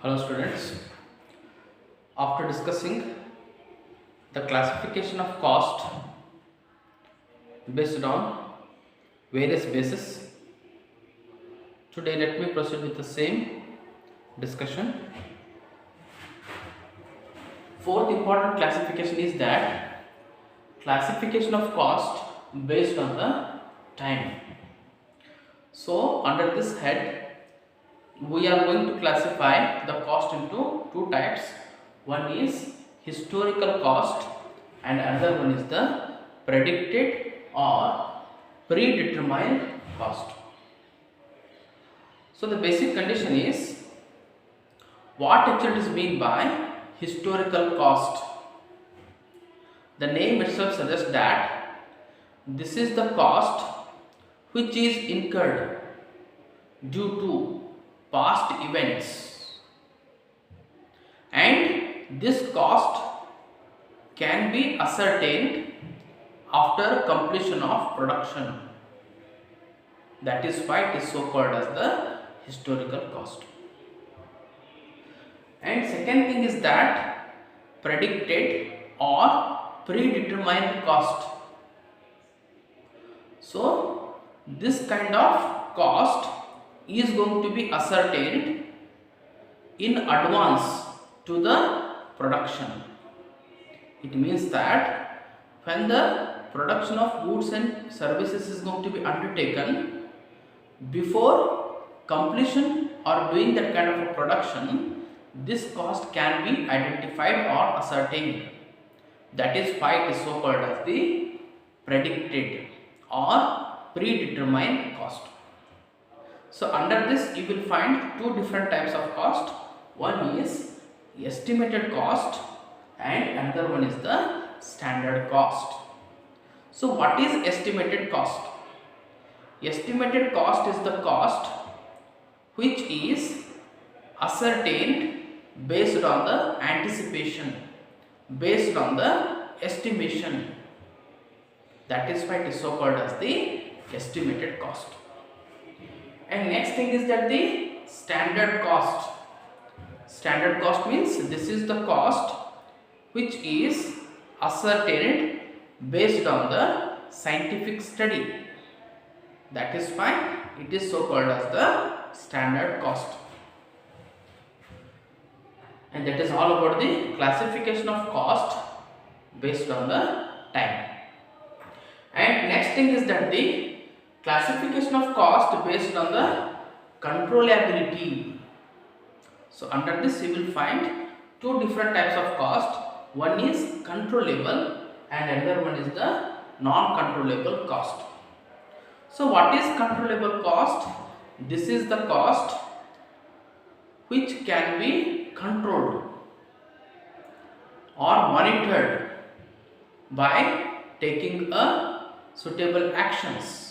Hello students, after discussing the classification of cost based on various bases, today let me proceed with the same discussion. Fourth important classification is that classification of cost based on the time. So under this head we are going to classify the cost into two types. One is historical cost and another one is the predicted or predetermined cost. So the basic condition is, what actually is meant by historical cost? The name itself suggests that this is the cost which is incurred due to past events, and this cost can be ascertained after completion of production. That is why it is so called as the historical cost. And second thing is that predicted or predetermined cost. So this kind of cost is going to be ascertained in advance to the production. It means that when the production of goods and services is going to be undertaken, before completion or doing that kind of a production, this cost can be identified or ascertained. That is why it is so called as the predicted or predetermined cost. So under this you will find two different types of cost. One is estimated cost and another one is the standard cost. So what is estimated cost? Estimated cost is the cost which is ascertained based on the anticipation, based on the estimation. That is why it is so called as the estimated cost. And next thing is that the standard cost. Standard cost means this is the cost which is ascertained based on the scientific study. That is why it is so called as the standard cost. And that is all about the classification of cost based on the time. And next thing is that the classification of cost based on the controllability. So under this you will find two different types of cost. One is controllable and another one is the non-controllable cost. So what is controllable cost? This is the cost which can be controlled or monitored by taking a suitable actions,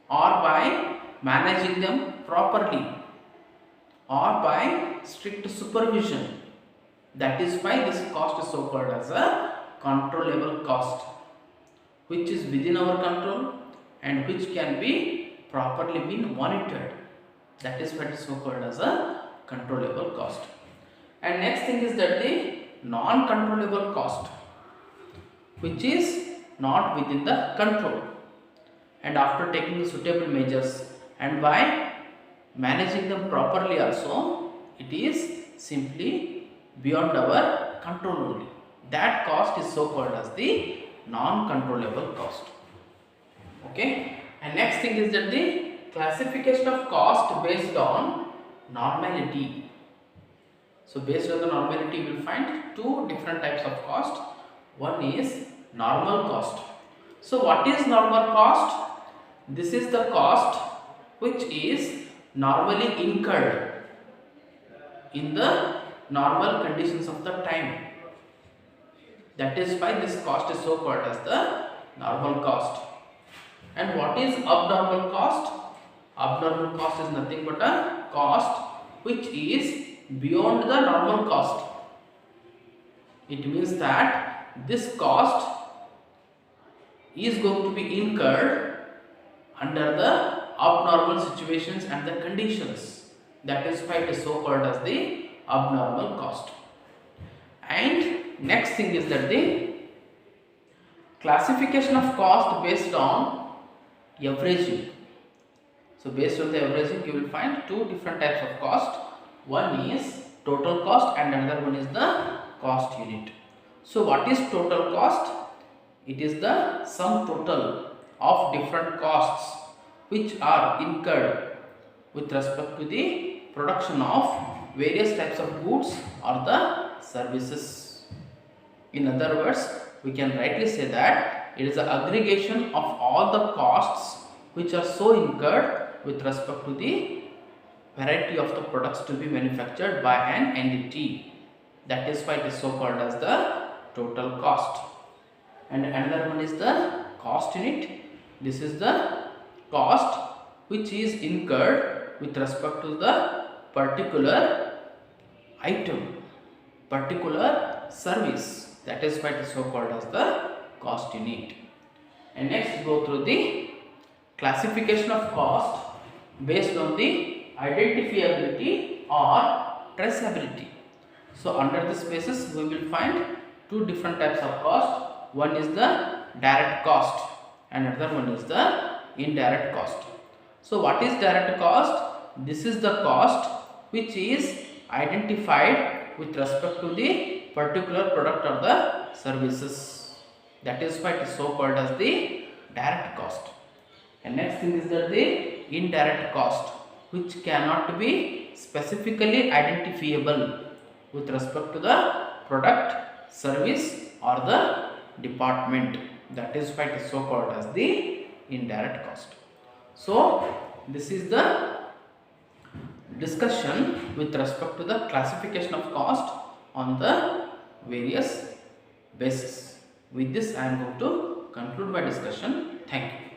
or by managing them properly, or by strict supervision. That is why this cost is so called as a controllable cost, which is within our control and which can be properly been monitored. That is why it is so called as a controllable cost. And next thing is that the non-controllable cost, which is not within the control, and after taking the suitable measures and by managing them properly also, it is simply beyond our control only. That cost is so called as the non-controllable cost. Okay. And next thing is that the classification of cost based on normality. So based on the normality you will find two different types of cost. One is normal cost. So what is normal cost? This is the cost which is normally incurred in the normal conditions of the time. That is why this cost is so called as the normal cost. And what is abnormal cost? Abnormal cost is nothing but a cost which is beyond the normal cost. It means that this cost is going to be incurred under the abnormal situations and the conditions. That is why it is so called as the abnormal cost. And next thing is that the classification of cost based on averaging. So based on the averaging, you will find two different types of cost. One is total cost and another one is the cost unit. So what is total cost? It is the sum total of different costs which are incurred with respect to the production of various types of goods or the services. In other words, we can rightly say that it is the aggregation of all the costs which are so incurred with respect to the variety of the products to be manufactured by an entity. That is why it is so called as the total cost. And another one is the cost unit. This is the cost which is incurred with respect to the particular item, particular service. That is why it is so called as the cost unit. And next go through the classification of cost based on the identifiability or traceability. So under this basis we will find two different types of cost. One is the direct cost and another one is the indirect cost. So what is direct cost? This is the cost which is identified with respect to the particular product or the services. That is why it is so called as the direct cost. And next thing is that the indirect cost, which cannot be specifically identifiable with respect to the product, service or the department. That is why it is so called as the indirect cost. So this is the discussion with respect to the classification of cost on the various basis. With this I am going to conclude my discussion. Thank you.